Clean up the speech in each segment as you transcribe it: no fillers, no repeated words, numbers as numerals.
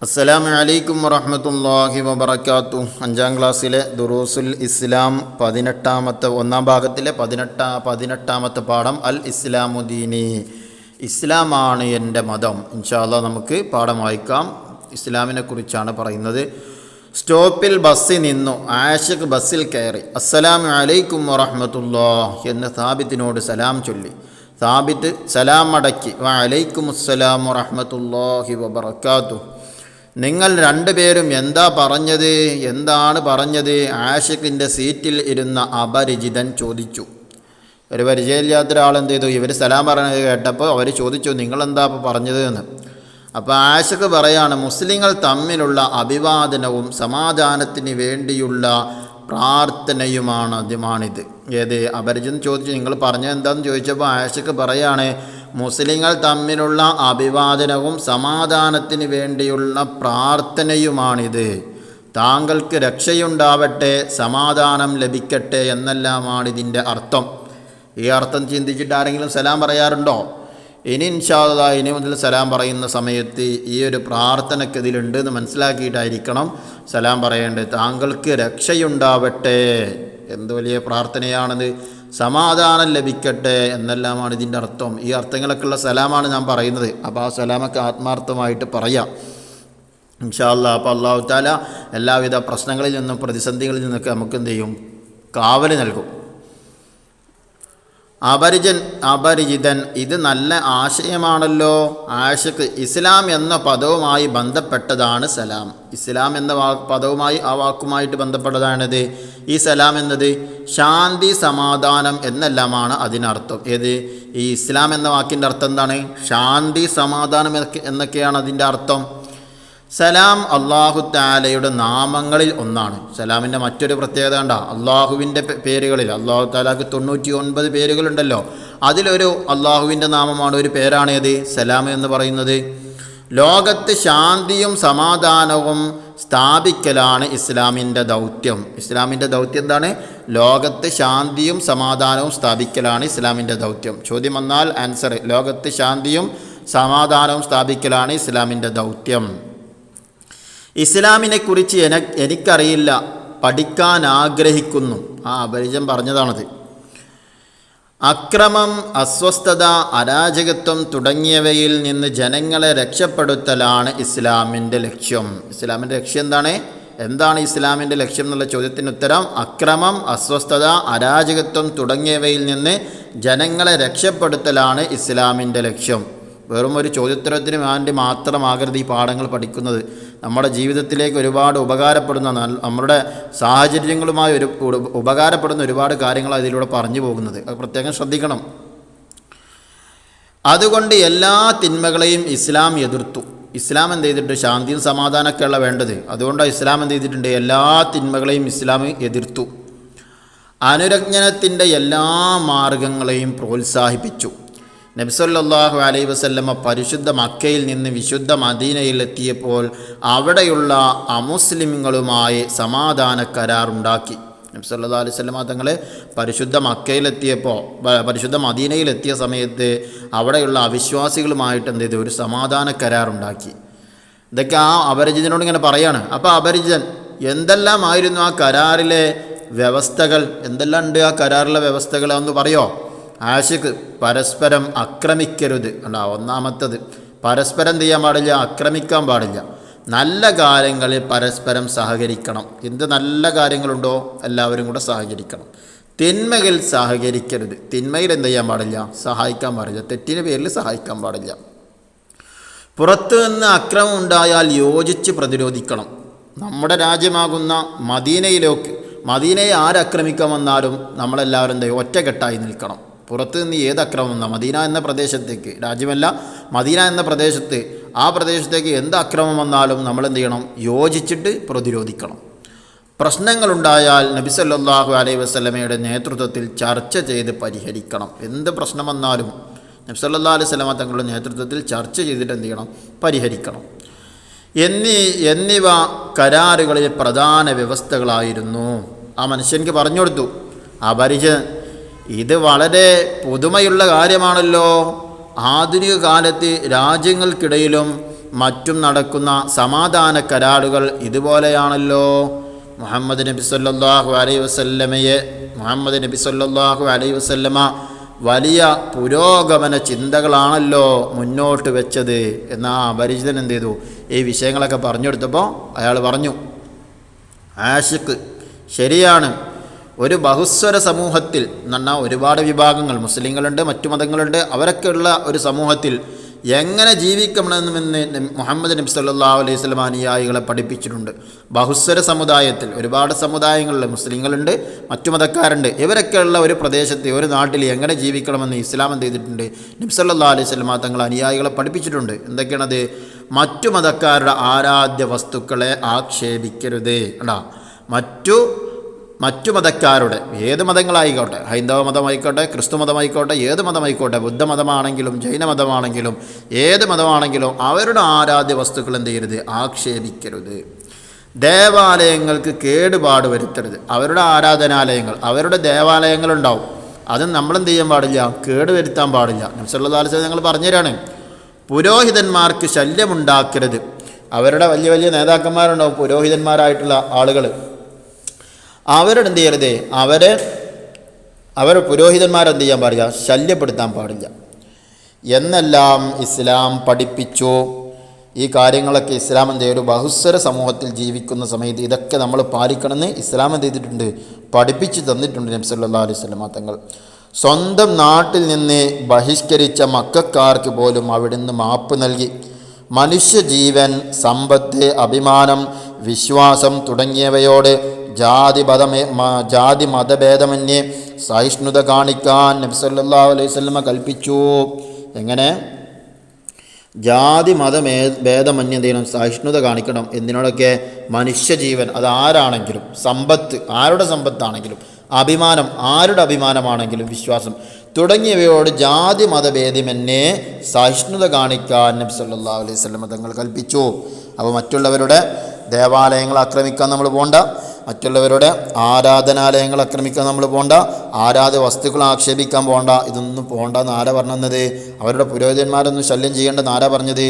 അസ്സലാമു അലൈക്കും വറഹ്മത്തുള്ളാഹി വബറകാതുഹു. 5ാം ക്ലാസ്സിലെ ദുറൂസുൽ ഇസ്ലാം 18ാമത്തെ ഒന്നാം ഭാഗത്തിലെ 18ാമത്തെ പാഠം അൽ ഇസ്ലാമു ദീനി, ഇസ്ലാമാണ് എൻ്റെ മതം. ഇൻഷാ അല്ലാഹ് നമുക്ക് പാഠം വായിക്കാം. ഇസ്ലാമിനെ കുറിച്ചാണ് പറയുന്നത്. സ്റ്റോപ്പിൽ ബസ്സിൽ നിന്നു. ആഷിഖ് ബസ്സിൽ കയറി. അസ്സലാമു അലൈക്കും വറഹ്മത്തുള്ളാഹ് എന്ന് സാബിത്തിനോട് സലാം ചൊല്ലി. സാബിത്ത് സലാം മടക്കി. വഅലൈക്കുമുസ്സലാം വറഹ്മത്തുള്ളാഹി വബറകാതുഹു. നിങ്ങൾ രണ്ടുപേരും എന്താണ് പറഞ്ഞത്? ആഷിഖിൻ്റെ സീറ്റിൽ ഇരുന്ന അപരിചിതൻ ചോദിച്ചു. ഒരു പരിചയമില്ലാത്ത ഒരാൾ എന്ത് ചെയ്തു? ഇവർ സലാം പറഞ്ഞത് കേട്ടപ്പോൾ അവർ ചോദിച്ചു, നിങ്ങളെന്താ പറഞ്ഞത് എന്ന്. അപ്പോൾ ആഷിഖ് പറയാണ്, മുസ്ലിങ്ങൾ തമ്മിലുള്ള അഭിവാദനവും സമാധാനത്തിന് വേണ്ടിയുള്ള പ്രാർത്ഥനയുമാണിത്. ഏത്? അപരിചിതൻ ചോദിച്ചു, നിങ്ങൾ പറഞ്ഞത് എന്താണെന്ന് ചോദിച്ചപ്പോൾ ആഷിഖ് പറയാണ്, മുസ്ലിങ്ങൾ തമ്മിലുള്ള അഭിവാദനവും സമാധാനത്തിന് വേണ്ടിയുള്ള പ്രാർത്ഥനയുമാണിത്. താങ്കൾക്ക് രക്ഷയുണ്ടാവട്ടെ, സമാധാനം ലഭിക്കട്ടെ എന്നെല്ലാമാണ് ഇതിൻ്റെ അർത്ഥം. ഈ അർത്ഥം ചിന്തിച്ചിട്ട് ആരെങ്കിലും സലാം പറയാറുണ്ടോ? ഇനി ഇൻഷാ അല്ലാഹ് ഇനി മുതൽ സലാം പറയുന്ന സമയത്ത് ഈ ഒരു പ്രാർത്ഥനയ്ക്ക് ഇതിലുണ്ട് എന്ന് മനസ്സിലാക്കിയിട്ടായിരിക്കണം സലാം പറയേണ്ടത്. താങ്കൾക്ക് രക്ഷയുണ്ടാവട്ടെ, എന്ത് വലിയ പ്രാർത്ഥനയാണത്! സമാധാനം ലഭിക്കട്ടെ എന്നെല്ലാമാണ് ഇതിൻ്റെ അർത്ഥം. ഈ അർത്ഥങ്ങളൊക്കെയുള്ള സലാമാണ് ഞാൻ പറയുന്നത്. അപ്പോൾ ആ സലാമൊക്കെ ആത്മാർത്ഥമായിട്ട് പറയാം ഇൻഷാ അല്ലാഹ്. അപ്പോൾ അല്ലാഹു തആല എല്ലാവിധ പ്രശ്നങ്ങളിൽ നിന്നും പ്രതിസന്ധികളിൽ നിന്നൊക്കെ നമുക്ക് എന്ത് ചെയ്യും? കാവൽ നൽകും. അപരിചിതൻ, ഇത് നല്ല ആശയമാണല്ലോ. ആഷിഖ്, ഇസ്ലാം എന്ന പദവുമായി ബന്ധപ്പെട്ടതാണ് സലാം. ഇസ്ലാം എന്ന പദവുമായി ആ വാക്കുമായിട്ട് ബന്ധപ്പെട്ടതാണിത്. ഈ സലാം എന്നത് ശാന്തി സമാധാനം എന്നെല്ലാമാണ് അതിനർത്ഥം. ഏത്? ഈ ഇസ്ലാം എന്ന വാക്കിൻ്റെ അർത്ഥം എന്താണ്? ശാന്തി സമാധാനം എന്നൊക്കെയാണ് അതിൻ്റെ അർത്ഥം. സലാം അല്ലാഹു തആലയുടെ നാമങ്ങളിൽ ഒന്നാണ്. സലാമിൻ്റെ മറ്റൊരു പ്രത്യേകത കണ്ട, അള്ളാഹുവിൻ്റെ പേരുകളിൽ അല്ലാഹു തആലക്ക് 99 പേരുകളുണ്ടല്ലോ, അതിലൊരു അള്ളാഹുവിൻ്റെ നാമമാണ്, ഒരു പേരാണ് ഏത്? സലാം എന്ന് പറയുന്നത്. ലോകത്ത് ശാന്തിയും സമാധാനവും സ്ഥാപിക്കലാണ് ഇസ്ലാമിൻ്റെ ദൗത്യം. ഇസ്ലാമിൻ്റെ ദൗത്യം എന്താണ്? ലോകത്ത് ശാന്തിയും സമാധാനവും സ്ഥാപിക്കലാണ് ഇസ്ലാമിൻ്റെ ദൗത്യം. ചോദ്യം വന്നാൽ ആൻസർ, ലോകത്ത് ശാന്തിയും സമാധാനവും സ്ഥാപിക്കലാണ് ഇസ്ലാമിൻ്റെ ദൗത്യം. ഇസ്ലാമിനെക്കുറിച്ച് എനിക്കറിയില്ല, പഠിക്കാൻ ആഗ്രഹിക്കുന്നു. അപരിചയം പറഞ്ഞതാണത്. അക്രമം, അസ്വസ്ഥത, അരാജകത്വം തുടങ്ങിയവയിൽ നിന്ന് ജനങ്ങളെ രക്ഷപ്പെടുത്തലാണ് ഇസ്ലാമിൻ്റെ ലക്ഷ്യം. ഇസ്ലാമിൻ്റെ ലക്ഷ്യം എന്താണ് ഇസ്ലാമിൻ്റെ ലക്ഷ്യം എന്നുള്ള ചോദ്യത്തിന് ഉത്തരം, അക്രമം, അസ്വസ്ഥത, അരാജകത്വം തുടങ്ങിയവയിൽ നിന്ന് ജനങ്ങളെ രക്ഷപ്പെടുത്തലാണ് ഇസ്ലാമിൻ്റെ ലക്ഷ്യം. വെറും ഒരു ചോദ്യോത്തരത്തിന് വേണ്ടി മാത്രമാകരുത് ഈ പാഠങ്ങൾ പഠിക്കുന്നത്. നമ്മുടെ ജീവിതത്തിലേക്ക് ഒരുപാട് ഉപകാരപ്പെടുന്ന, നമ്മുടെ സാഹചര്യങ്ങളുമായി ഉപകാരപ്പെടുന്ന ഒരുപാട് കാര്യങ്ങൾ അതിലൂടെ പറഞ്ഞു പോകുന്നത്. അത് പ്രത്യേകം ശ്രദ്ധിക്കണം. അതുകൊണ്ട് എല്ലാ തിന്മകളെയും ഇസ്ലാം എതിർത്തു. ഇസ്ലാം എന്ത് ചെയ്തിട്ട്? ശാന്തിയും സമാധാനമൊക്കെയുള്ള വേണ്ടത്. അതുകൊണ്ടാണ് ഇസ്ലാം എന്ത് ചെയ്തിട്ടുണ്ട്? എല്ലാ തിന്മകളെയും ഇസ്ലാം എതിർത്തു. അനുരഞ്ജനത്തിൻ്റെ എല്ലാ മാർഗങ്ങളെയും പ്രോത്സാഹിപ്പിച്ചു. നബി സല്ലല്ലാഹു അലൈഹി വസല്ലമ പരിശുദ്ധ മക്കയിൽ നിന്ന് വിശുദ്ധ മദീനയിൽ എത്തിയപ്പോൾ അവിടെയുള്ള അമുസ്ലിമുകളുമായി സമാധാന കരാറുണ്ടാക്കി. നബി സല്ലല്ലാഹു അലൈഹി വസല്ലമ തങ്ങൾ പരിശുദ്ധ മക്കയിലെത്തിയപ്പോൾ, പരിശുദ്ധ മദീനയിലെത്തിയ സമയത്ത് അവിടെയുള്ള അവിശ്വാസികളുമായിട്ട് എന്ത് ചെയ്തു? ഒരു സമാധാന കരാറുണ്ടാക്കി. ഇതൊക്കെ ആ അപരിചിതനോട് ഇങ്ങനെ പറയാണ്. അപ്പോൾ അപരിചിതൻ, എന്തെല്ലാമായിരുന്നു ആ കരാറിലെ വ്യവസ്ഥകൾ? എന്തെല്ലാം ഉണ്ട് ആ കരാറിലെ വ്യവസ്ഥകൾ എന്ന് പറയോ? ആഷിഖ്, പരസ്പരം ആക്രമിക്കരുത്. ഒന്നാമത്തത്, പരസ്പരം ചെയ്യാൻ പാടില്ല, ആക്രമിക്കാൻ പാടില്ല. നല്ല കാര്യങ്ങളിൽ പരസ്പരം സഹകരിക്കണം. എന്ത് നല്ല കാര്യങ്ങളുണ്ടോ എല്ലാവരും കൂടെ സഹകരിക്കണം. തിന്മകൾ സഹകരിക്കരുത്. തിന്മയിൽ എന്ത് ചെയ്യാൻ പാടില്ല? സഹായിക്കാൻ പാടില്ല. തെറ്റിൻ്റെ പേരിൽ സഹായിക്കാൻ പാടില്ല. പുറത്തു നിന്ന് അക്രമം ഉണ്ടായാൽ യോജിച്ച് പ്രതിരോധിക്കണം. നമ്മുടെ രാജ്യമാകുന്ന മദീനയെ ആരക്രമിക്കാൻ വന്നാലും നമ്മളെല്ലാവരും എന്താ ഒറ്റക്കെട്ടായി നിൽക്കണം. പുറത്ത് നിന്ന് ഏത് അക്രമം വന്നാൽ മദീന എന്ന പ്രദേശത്തേക്ക്, രാജ്യമല്ല മദീന എന്ന പ്രദേശത്ത്, ആ പ്രദേശത്തേക്ക് എന്ത് അക്രമം വന്നാലും നമ്മളെന്ത് ചെയ്യണം? യോജിച്ചിട്ട് പ്രതിരോധിക്കണം. പ്രശ്നങ്ങളുണ്ടായാൽ നബി സല്ലല്ലാഹു അലൈഹി വസല്ലമയുടെ നേതൃത്വത്തിൽ ചർച്ച ചെയ്ത് പരിഹരിക്കണം. എന്ത് പ്രശ്നം വന്നാലും നബി സല്ലല്ലാഹു അലൈഹി വസല്ലമ തങ്ങളുടെ നേതൃത്വത്തിൽ ചർച്ച ചെയ്തിട്ട് എന്ത് ചെയ്യണം? പരിഹരിക്കണം. എന്നിവ കരാറുകളിൽ പ്രധാന വ്യവസ്ഥകളായിരുന്നു. ആ മനുഷ്യൻക്ക് പറഞ്ഞു കൊടുത്തു. അപരിചിതൻ, ഇത് വളരെ പുതുമയുള്ള കാര്യമാണല്ലോ. ആധുനിക കാലത്ത് രാജ്യങ്ങൾക്കിടയിലും മറ്റും നടക്കുന്ന സമാധാന കരാറുകൾ ഇതുപോലെയാണല്ലോ. മുഹമ്മദ് നബി സല്ലല്ലാഹു അലൈഹി വസല്ലമ വലിയ പുരോഗമന ചിന്തകളാണല്ലോ മുന്നോട്ട് വെച്ചത് എന്നാ അപരിചിതൻ എന്ത് ചെയ്തു? ഈ വിഷയങ്ങളൊക്കെ പറഞ്ഞു കൊടുത്തപ്പോൾ അയാൾ പറഞ്ഞു, ആഷിഖ് ശരിയാണ്. ഒരു ബഹുസ്വര സമൂഹത്തിൽ എന്ന് പറഞ്ഞാൽ ഒരുപാട് വിഭാഗങ്ങൾ, മുസ്ലിങ്ങളുണ്ട്, മറ്റു മതങ്ങളുണ്ട്, അവരൊക്കെ ഉള്ള ഒരു സമൂഹത്തിൽ എങ്ങനെ ജീവിക്കണമെന്ന് മുഹമ്മദ് നബി സല്ലല്ലാഹു അലൈഹി വസല്ലം അനുയായികളെ പഠിപ്പിച്ചിട്ടുണ്ട്. ബഹുസ്വര സമുദായത്തിൽ ഒരുപാട് സമുദായങ്ങളിൽ മുസ്ലിങ്ങളുണ്ട്, മറ്റു മതക്കാരുണ്ട്, ഇവരൊക്കെയുള്ള ഒരു പ്രദേശത്ത് ഒരു നാട്ടിൽ എങ്ങനെ ജീവിക്കണമെന്ന് ഇസ്ലാം എന്ത് ചെയ്തിട്ടുണ്ട്? നബി സല്ലല്ലാഹു അലൈഹി വസല്ലം തങ്ങൾ അനുയായികളെ പഠിപ്പിച്ചിട്ടുണ്ട്. എന്തൊക്കെയാണത്? മറ്റു മതക്കാരുടെ ആരാധ്യ വസ്തുക്കളെ ആക്ഷേപിക്കരുത്. അടാ മറ്റു മതക്കാരുടെ, ഏത് മതങ്ങളായിക്കോട്ടെ, ഹൈന്ദവ മതമായിക്കോട്ടെ, ക്രിസ്തു മതമായിക്കോട്ടെ, ഏത് മതമായിക്കോട്ടെ, ബുദ്ധമതമാണെങ്കിലും ജൈനമതമാണെങ്കിലും ഏത് മതമാണെങ്കിലും അവരുടെ ആരാധ്യ വസ്തുക്കൾ എന്ത് ചെയ്യരുത്? ആക്ഷേപിക്കരുത്. ദേവാലയങ്ങൾക്ക് കേടുപാട് വരുത്തരുത്. അവരുടെ ആരാധനാലയങ്ങൾ, അവരുടെ ദേവാലയങ്ങളുണ്ടാവും, അത് നമ്മളെന്ത് ചെയ്യാൻ പാടില്ല? കേടുവരുത്താൻ പാടില്ല. നബി സല്ലല്ലാഹു അലൈഹി വസല്ലം ഞങ്ങൾ പറഞ്ഞുതരാണ്, പുരോഹിതന്മാർക്ക് ശല്യമുണ്ടാക്കരുത്. അവരുടെ വലിയ വലിയ നേതാക്കന്മാരുണ്ടാവും, പുരോഹിതന്മാരായിട്ടുള്ള ആളുകൾ, അവരുടെ എന്ത് ചെയ്യരുത്? അവർ പുരോഹിതന്മാരെന്ത് ചെയ്യാൻ പാടില്ല? ശല്യപ്പെടുത്താൻ പാടില്ല എന്നെല്ലാം ഇസ്ലാം പഠിപ്പിച്ചു. ഈ കാര്യങ്ങളൊക്കെ ഇസ്ലാം എന്ത് ചെയ്യും? ഒരു ബഹുസ്വര സമൂഹത്തിൽ ജീവിക്കുന്ന സമയത്ത് ഇതൊക്കെ നമ്മൾ പാലിക്കണമെന്ന് ഇസ്ലാം എന്ത് ചെയ്തിട്ടുണ്ട്? പഠിപ്പിച്ചു തന്നിട്ടുണ്ട് നബി സല്ലല്ലാഹു അലൈഹി വസല്ലം തങ്ങൾ. സ്വന്തം നാട്ടിൽ നിന്ന് ബഹിഷ്കരിച്ച മക്കക്കാർക്ക് പോലും അവിടുന്ന് മാപ്പ് നൽകി. മനുഷ്യജീവൻ, സമ്പത്ത്, അഭിമാനം, വിശ്വാസം തുടങ്ങിയവയോട് ജാതി മതഭേദമന്യേ സഹിഷ്ണുത കാണിക്കാൻ നബി സല്ലല്ലാഹു അലൈഹി വസല്ലം കൽപ്പിച്ചു. എങ്ങനെ? ജാതി ഭേദമന്യേ എന്ത് ചെയ്യണം? സഹിഷ്ണുത കാണിക്കണം. എന്തിനോടൊക്കെ? മനുഷ്യജീവൻ, അത് ആരാണെങ്കിലും, സമ്പത്ത് ആരുടെ സമ്പത്താണെങ്കിലും, അഭിമാനം ആരുടെ അഭിമാനമാണെങ്കിലും, വിശ്വാസം തുടങ്ങിയവയോട് ജാതി മതഭേദമന്യേ സഹിഷ്ണുത കാണിക്കാൻ നബി സല്ലല്ലാഹു അലൈഹി വസല്ലം തങ്ങൾ കൽപ്പിച്ചു. അപ്പോൾ മറ്റുള്ളവരുടെ ദേവാലയങ്ങൾ ആക്രമിക്കാൻ നമ്മൾ പോകണ്ട, മറ്റുള്ളവരുടെ ആരാധനാലയങ്ങൾ ആക്രമിക്കാൻ നമ്മൾ പോകണ്ട, ആരാധ്യ വസ്തുക്കൾ ആക്ഷേപിക്കാൻ പോകണ്ട, ഇതൊന്നും പോകണ്ടെന്ന് ആരാ പറഞ്ഞത്? അവരുടെ പുരോഹിതന്മാരൊന്നും ശല്യം ചെയ്യേണ്ടെന്ന് ആരാ പറഞ്ഞത്?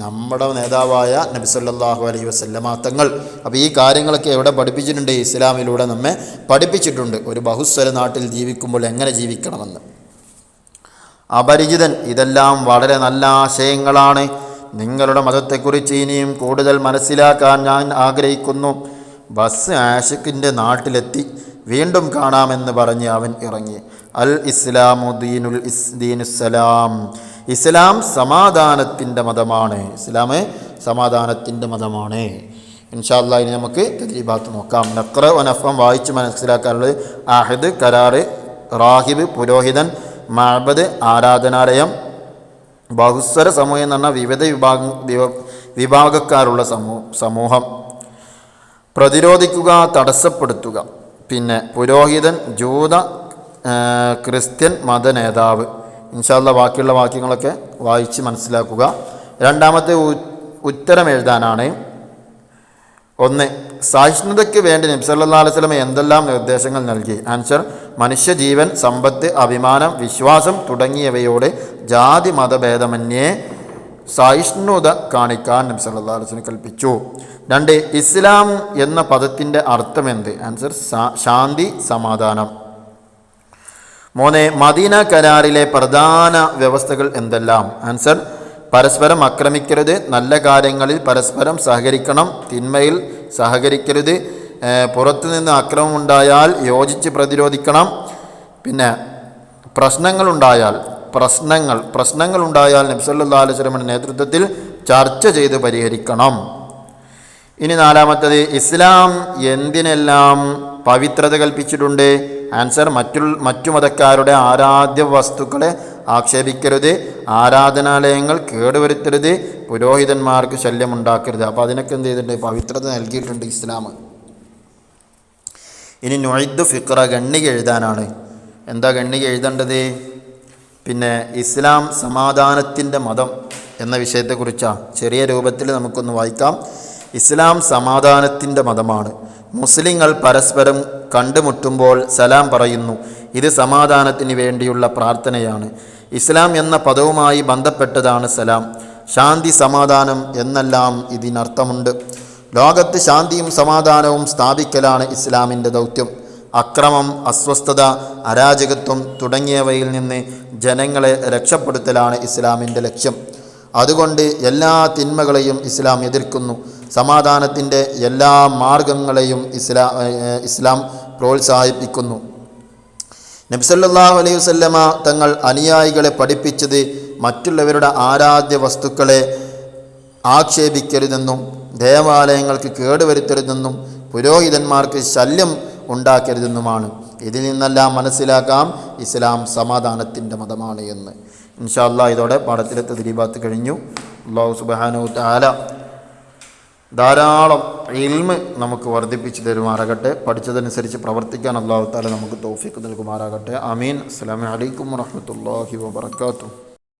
നമ്മുടെ നേതാവായ നബി സല്ലല്ലാഹു അലൈഹി വസല്ലം തങ്ങൾ. അപ്പോൾ ഈ കാര്യങ്ങളൊക്കെ എവിടെ പഠിപ്പിച്ചിട്ടുണ്ട്? ഇസ്ലാമിലൂടെ നമ്മെ പഠിപ്പിച്ചിട്ടുണ്ട്, ഒരു ബഹുസ്വര നാട്ടിൽ ജീവിക്കുമ്പോൾ എങ്ങനെ ജീവിക്കണമെന്ന്. അപരിചിതൻ, ഇതെല്ലാം വളരെ നല്ല ആശയങ്ങളാണ്. നിങ്ങളുടെ മതത്തെക്കുറിച്ച് ഇനിയും കൂടുതൽ മനസ്സിലാക്കാൻ ഞാൻ ആഗ്രഹിക്കുന്നു. ബസ് ആഷിഖിൻ്റെ നാട്ടിലെത്തി. വീണ്ടും കാണാമെന്ന് പറഞ്ഞ് അവൻ ഇറങ്ങി. അൽ ഇസ്ലാമു ദീനുസ്സലാം, ഇസ്ലാം സമാധാനത്തിൻ്റെ മതമാണ്. ഇസ്ലാം സമാധാനത്തിൻ്റെ മതമാണ്. ഇൻഷാ അല്ലാഹ് ഇനി നമുക്ക് തദ്രീബാത്ത് നോക്കാം. നഖ്റ വ നഫം വായിച്ച് മനസ്സിലാക്കാനുള്ളത്: അഹദ് കരാറ്, റാഹിബ് പുരോഹിതൻ, മഅബദ് ആരാധനാലയം, ബഹുസ്വര സമൂഹം എന്ന് പറഞ്ഞാൽ വിവിധ വിഭാഗക്കാരുള്ള സമൂഹം, പ്രതിരോധിക്കുക, തടസ്സപ്പെടുത്തുക. പിന്നെ പുരോഹിതൻ, ജൂത ക്രിസ്ത്യൻ മത നേതാവ്. ഇൻഷാ അല്ലാഹ് ബാക്കിയുള്ള വാക്യങ്ങളൊക്കെ വായിച്ച് മനസ്സിലാക്കുക. രണ്ടാമത്തെ ഉത്തരം എഴുതാനാണ്. 1. സഹിഷ്ണുതയ്ക്ക് വേണ്ടി നബി സല്ലല്ലാഹു അലൈഹി വസല്ലം എന്തെല്ലാം നിർദ്ദേശങ്ങൾ നൽകി? ആൻസർ: മനുഷ്യജീവൻ, സമ്പത്ത്, അഭിമാനം, വിശ്വാസം തുടങ്ങിയവയോട് ജാതി മതഭേദമന്യേ സഹിഷ്ണുത കാണിക്കാൻ നബി സല്ലല്ലാഹു അലൈഹി വസല്ലം കൽപ്പിച്ചു. 2. ഇസ്ലാം എന്ന പദത്തിൻ്റെ അർത്ഥമെന്ത്? ആൻസർ: ശാന്തി, സമാധാനം. 3. മദീന കരാറിലെ പ്രധാന വ്യവസ്ഥകൾ എന്തെല്ലാം? ആൻസർ: പരസ്പരം ആക്രമിക്കരുത്, നല്ല കാര്യങ്ങളിൽ പരസ്പരം സഹകരിക്കണം, തിന്മയിൽ സഹകരിക്കരുത്, പുറത്തുനിന്ന് അക്രമമുണ്ടായാൽ യോജിച്ച് പ്രതിരോധിക്കണം. പിന്നെ പ്രശ്നങ്ങളുണ്ടായാൽ നബി സല്ലല്ലാഹു അലൈഹി വസല്ലമയുടെ നേതൃത്വത്തിൽ ചർച്ച ചെയ്ത് പരിഹരിക്കണം. ഇനി 4. ഇസ്ലാം എന്തിനെല്ലാം പവിത്രത കൽപ്പിച്ചിട്ടുണ്ട്? ആൻസർ: മറ്റു മതക്കാരുടെ ആരാധ്യ വസ്തുക്കളെ ആക്ഷേപിക്കരുത്, ആരാധനാലയങ്ങൾ കേടുവരുത്തരുത്, പുരോഹിതന്മാർക്ക് ശല്യമുണ്ടാക്കരുത്. അപ്പോൾ അതിനൊക്കെ എന്ത് ചെയ്തിട്ടുണ്ട്? പവിത്രത നൽകിയിട്ടുണ്ട് ഇസ്ലാം. ഇനി നുഇദ്ദു ഫിഖ്റ, ഗണ്ണിക എഴുതാനാണ്. എന്താ ഗണ്ണിക എഴുതേണ്ടത്? പിന്നെ ഇസ്ലാം സമാധാനത്തിൻ്റെ മതം എന്ന വിഷയത്തെക്കുറിച്ചാണ്. ചെറിയ രൂപത്തിൽ നമുക്കൊന്ന് വായിക്കാം. ഇസ്ലാം സമാധാനത്തിൻ്റെ മതമാണ്. മുസ്ലിങ്ങൾ പരസ്പരം കണ്ടുമുട്ടുമ്പോൾ സലാം പറയുന്നു. ഇത് സമാധാനത്തിന് വേണ്ടിയുള്ള പ്രാർത്ഥനയാണ്. ഇസ്ലാം എന്ന പദവുമായി ബന്ധപ്പെട്ടതാണ് സലാം. ശാന്തി, സമാധാനം എന്നെല്ലാം ഇതിനർത്ഥമുണ്ട്. ലോകത്ത് ശാന്തിയും സമാധാനവും സ്ഥാപിക്കലാണ് ഇസ്ലാമിൻ്റെ ദൗത്യം. അക്രമം, അസ്വസ്ഥത, അരാജകത്വം തുടങ്ങിയവയിൽ നിന്ന് ജനങ്ങളെ രക്ഷപ്പെടുത്തലാണ് ഇസ്ലാമിൻ്റെ ലക്ഷ്യം. അതുകൊണ്ട് എല്ലാ തിന്മകളെയും ഇസ്ലാം എതിർക്കുന്നു. സമാധാനത്തിൻ്റെ എല്ലാ മാർഗങ്ങളെയും ഇസ്ലാം പ്രോത്സാഹിപ്പിക്കുന്നു. നബി സല്ലല്ലാഹു അലൈഹി വസല്ലമ തങ്ങൾ അനുയായികളെ പഠിപ്പിച്ചത് മറ്റുള്ളവരുടെ ആരാധ്യ വസ്തുക്കളെ ആക്ഷേപിക്കരുതെന്നും ദേവാലയങ്ങൾക്ക് കേടുവരുത്തരുതെന്നും പുരോഹിതന്മാർക്ക് ശല്യം ഉണ്ടാക്കരുതെന്നുമാണ്. ഇതിൽ നിന്നെല്ലാം മനസ്സിലാക്കാം ഇസ്ലാം സമാധാനത്തിൻ്റെ മതമാണ് എന്ന്. ഇൻഷാ അല്ലാഹ് ഇതോടെ പാഠത്തിലെ തദ്രീബാത്ത് കഴിഞ്ഞു. അല്ലാഹു സുബ്ഹാനഹു വ തആല ധാരാളം ഇൽമ് നമുക്ക് വർദ്ധിപ്പിച്ചു തരുമാറാകട്ടെ. പഠിച്ചതനുസരിച്ച് പ്രവർത്തിക്കാൻ അല്ലാഹു തആല നമുക്ക് തൗഫീഖ് നൽകുമാറാകട്ടെ. ആമീൻ. അസ്സലാമു അലൈക്കും വറഹ്മത്തുള്ളാഹി വബറകാതുഹു.